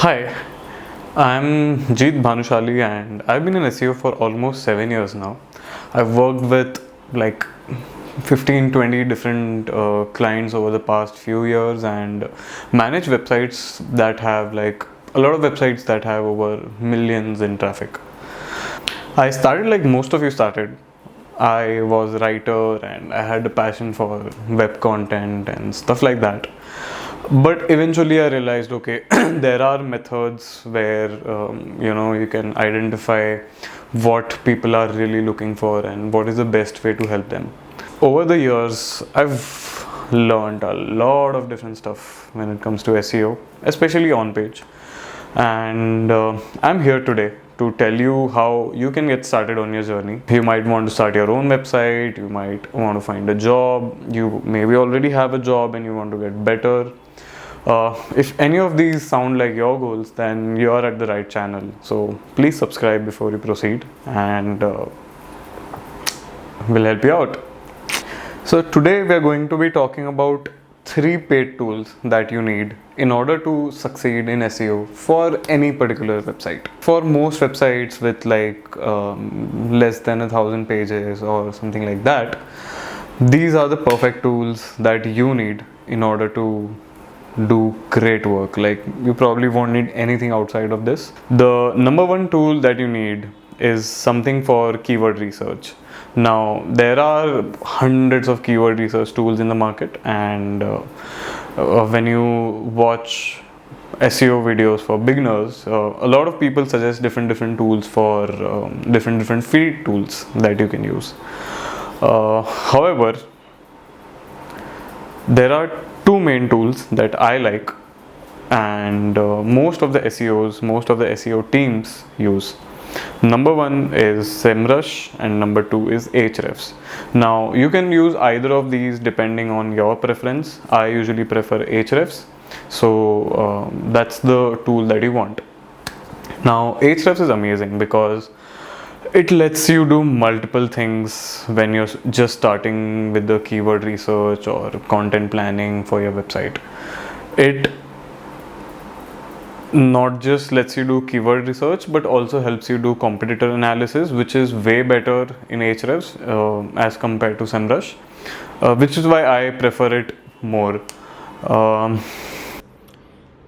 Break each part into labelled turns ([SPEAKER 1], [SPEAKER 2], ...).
[SPEAKER 1] Hi, I'm Jeet Bhanushali and I've been in SEO for almost 7 years now. I've worked with like 15-20 different clients over the past few years and managed websites that have a lot of websites that have over millions in traffic. I started like most of you started. I was a writer and I had a passion for web content and stuff like that. But eventually I realized, okay, there are methods where you can identify what people are really looking for and what is the best way to help them. Over the years, I've learned a lot of different stuff when it comes to SEO, especially on page. And I'm here today to tell you how you can get started on your journey. You might want to start your own website, you might want to find a job, you maybe already have a job and you want to get better. If any of these sound like your goals, then you are at the right channel. So please subscribe before you proceed and we'll help you out. So today we are going to be talking about 3 paid tools that you need in order to succeed in SEO for any particular website. For most websites with less than 1,000 pages or something like that, these are the perfect tools that you need in order to do great work. Like, you probably won't need anything outside of this. The number one tool that you need is something for keyword research. Now there are hundreds of keyword research tools in the market, and when you watch SEO videos for beginners, a lot of people suggest different tools for different free tools that you can use. However, there are two main tools that I like, and most of the SEO teams use. Number one is SEMrush and number two is Ahrefs. Now you can use either of these depending on your preference. I usually prefer Ahrefs, so that's the tool that you want. Now Ahrefs is amazing because it lets you do multiple things when you're just starting with the keyword research or content planning for your website. It not just lets you do keyword research but also helps you do competitor analysis, which is way better in Ahrefs as compared to SEMrush, which is why I prefer it more.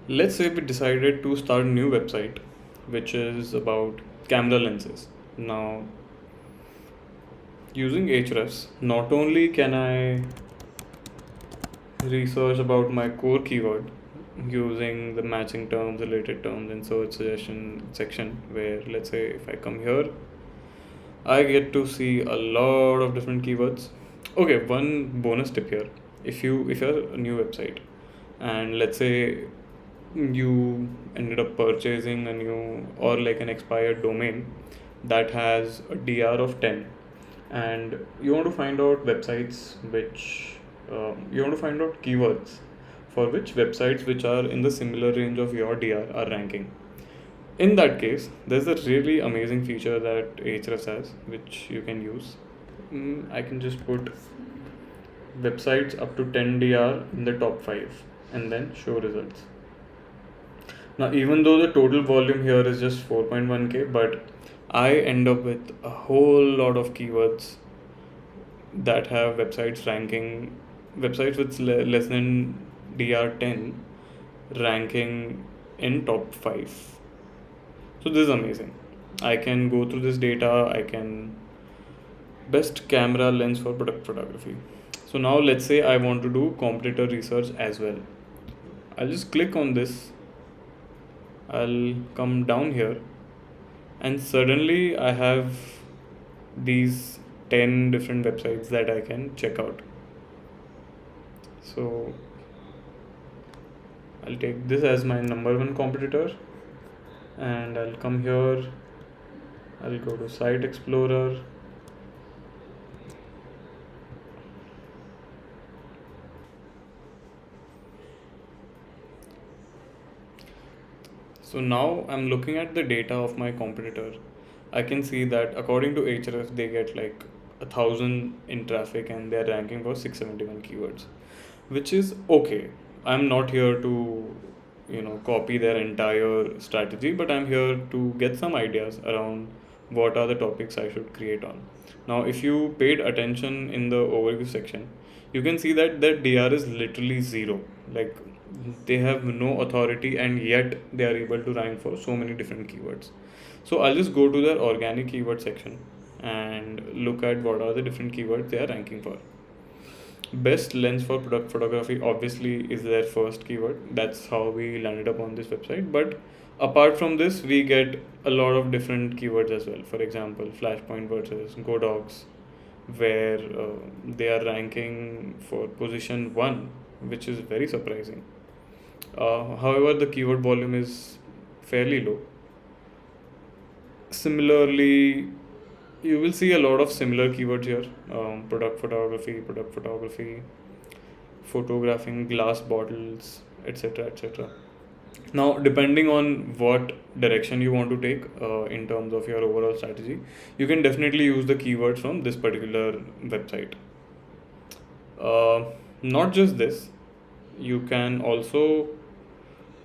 [SPEAKER 1] Let's say we decided to start a new website which is about camera lenses. Now, using Ahrefs, not only can I research about my core keyword using the matching terms, related terms, and search suggestion section, where let's say if I come here, I get to see a lot of different keywords. Okay, one bonus tip here: if you're a new website, and let's say you ended up purchasing a new or like an expired domain that has a DR of 10, and you want to find out websites which you want to find out keywords for which websites which are in the similar range of your DR are ranking. In that case, there's a really amazing feature that Ahrefs has which you can use. I can just put websites up to 10 DR in the top 5 and then show results. Now, even though the total volume here is just 4.1k, but I end up with a whole lot of keywords that have websites with less than DR10 ranking in top 5. So this is amazing. I can go through this data. I can best camera lens for product photography. So now let's say I want to do competitor research as well. I'll just click on this. I'll come down here and suddenly I have these 10 different websites that I can check out. So I'll take this as my number one competitor and I'll come here. I'll go to Site Explorer. So now I'm looking at the data of my competitor. I can see that according to Ahrefs, they get like 1,000 in traffic and they're ranking for 671 keywords, which is okay. I'm not here to copy their entire strategy, but I'm here to get some ideas around what are the topics I should create on. Now, if you paid attention in the overview section, you can see that their DR is literally zero. Like, they have no authority, and yet they are able to rank for so many different keywords. So I'll just go to their organic keyword section and look at what are the different keywords they are ranking for. Best lens for product photography obviously is their first keyword. That's how we landed up on this website. But apart from this, we get a lot of different keywords as well. For example, Flashpoint versus Godogs, where they are ranking for position 1, which is very surprising. However, the keyword volume is fairly low. Similarly, you will see a lot of similar keywords here: product photography, photographing glass bottles, etc. etc. Now, depending on what direction you want to take in terms of your overall strategy, you can definitely use the keywords from this particular website. Not just this, you can also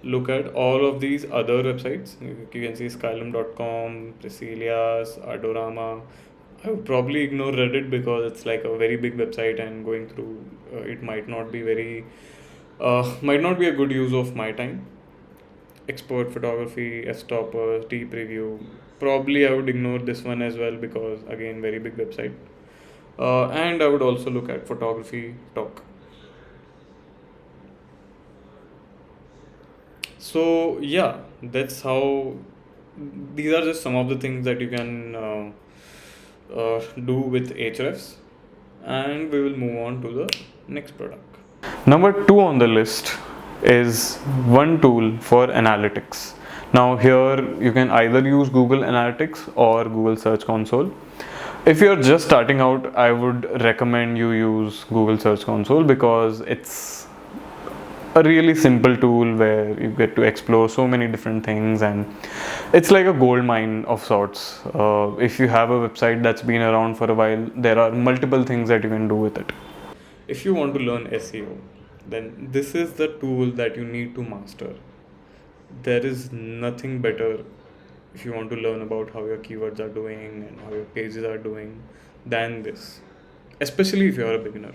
[SPEAKER 1] look at all of these other websites. You can see skylum.com, Priscilia's, Adorama. I would probably ignore Reddit because it's like a very big website, and going through it might not be a good use of my time. Expert photography, S-Topper, T Preview. Probably I would ignore this one as well because again, very big website. And I would also look at photography talk. So yeah, that's how. These are just some of the things that you can do with Ahrefs, and we will move on to the next product. Number 2 on the list is one tool for analytics. Now here you can either use Google Analytics or Google Search Console. If you're just starting out, I would recommend you use Google Search Console because it's a really simple tool where you get to explore so many different things, and it's like a gold mine of sorts. If you have a website that's been around for a while, there are multiple things that you can do with it. If you want to learn SEO, then this is the tool that you need to master. There is nothing better if you want to learn about how your keywords are doing and how your pages are doing than this, especially if you are a beginner.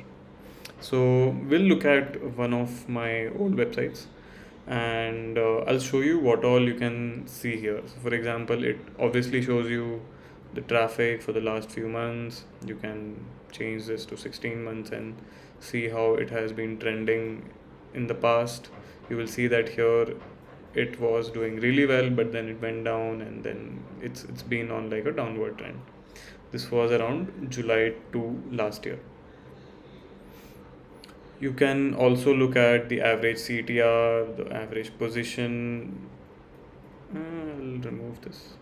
[SPEAKER 1] So we'll look at one of my old websites, and I'll show you what all you can see here. So for example, it obviously shows you the traffic for the last few months. You can change this to 16 months and see how it has been trending in the past. You will see that here it was doing really well, but then it went down, and then it's been on like a downward trend. This was around July to last year. You can also look at the average CTR, the average position. I'll remove this.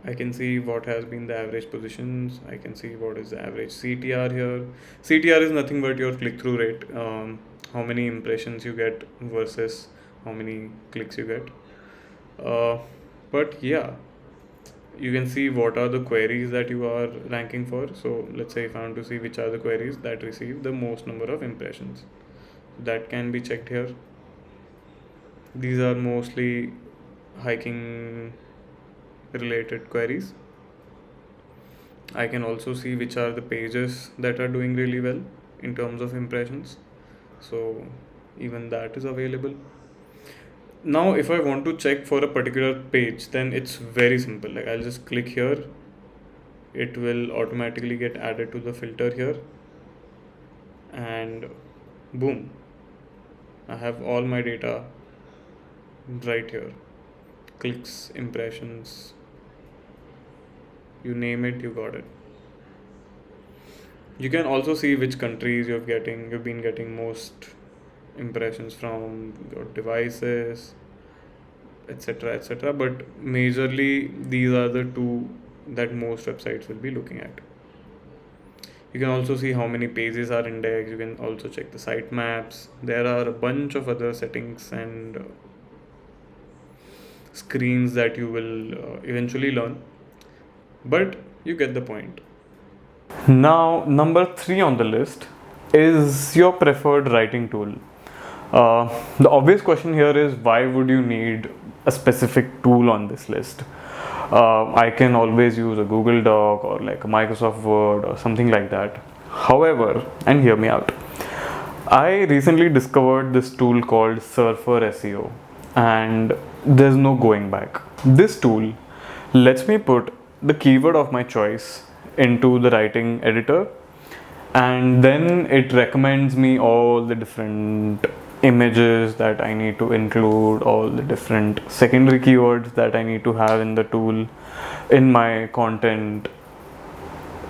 [SPEAKER 1] I can see what has been the average positions. I can see what is the average CTR here. CTR is nothing but your click-through rate, how many impressions you get versus how many clicks you get. But yeah, you can see what are the queries that you are ranking for. So let's say if I want to see which are the queries that receive the most number of impressions, that can be checked here. These are mostly hiking related queries. I can also see which are the pages that are doing really well in terms of impressions. So even that is available. Now if I want to check for a particular page, then it's very simple. Like, I'll just click here, it will automatically get added to the filter here, and boom, I have all my data right here. Clicks, impressions, you name it, you got it. You can also see which countries you've been getting most impressions from, your devices, etc. etc. But majorly these are the two that most websites will be looking at. You can also see how many pages are indexed. You can also check the site maps. There are a bunch of other settings and screens that you will eventually learn, but you get the point. Now, number 3 on the list is your preferred writing tool. The obvious question here is, why would you need a specific tool on this list? I can always use a Google Doc or like a Microsoft Word or something like that. However, and hear me out, I recently discovered this tool called Surfer SEO, and there's no going back. This tool lets me put the keyword of my choice into the writing editor, and then it recommends me all the different images that I need to include, all the different secondary keywords that I need to have in the tool, in my content,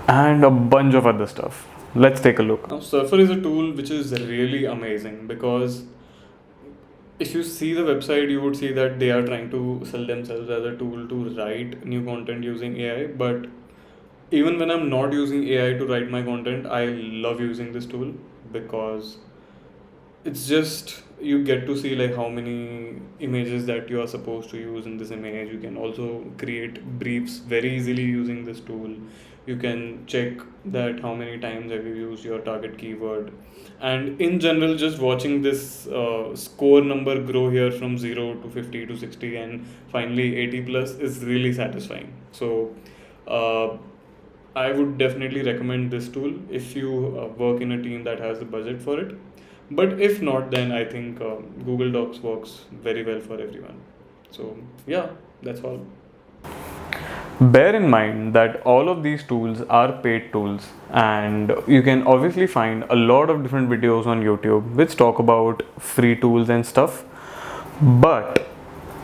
[SPEAKER 1] and a bunch of other stuff. Let's take a look. Now, Surfer is a tool which is really amazing, because if you see the website, you would see that they are trying to sell themselves as a tool to write new content using AI. But even when I'm not using AI to write my content, I love using this tool, because it's just, you get to see like how many images that you are supposed to use in this image. You can also create briefs very easily using this tool. You can check that how many times have you used your target keyword, and in general, just watching this score number grow here from 0 to 50 to 60 and finally 80 plus is really satisfying. So uh, I would definitely recommend this tool if you work in a team that has the budget for it. But if not, then I think Google Docs works very well for everyone. So yeah, that's all. Bear in mind that all of these tools are paid tools, and you can obviously find a lot of different videos on YouTube which talk about free tools and stuff. But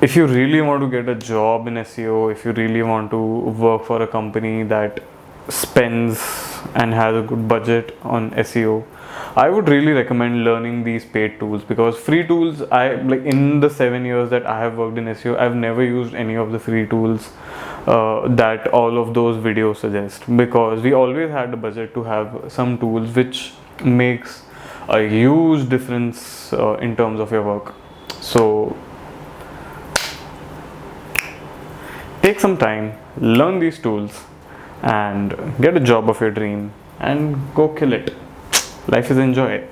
[SPEAKER 1] if you really want to get a job in SEO, if you really want to work for a company that spends and has a good budget on SEO, I would really recommend learning these paid tools, because free tools, I like, in the 7 years that I have worked in SEO, I've never used any of the free tools that all of those videos suggest, because we always had the budget to have some tools which makes a huge difference in terms of your work. So take some time, learn these tools, and get a job of your dream and go kill it. Life is enjoy.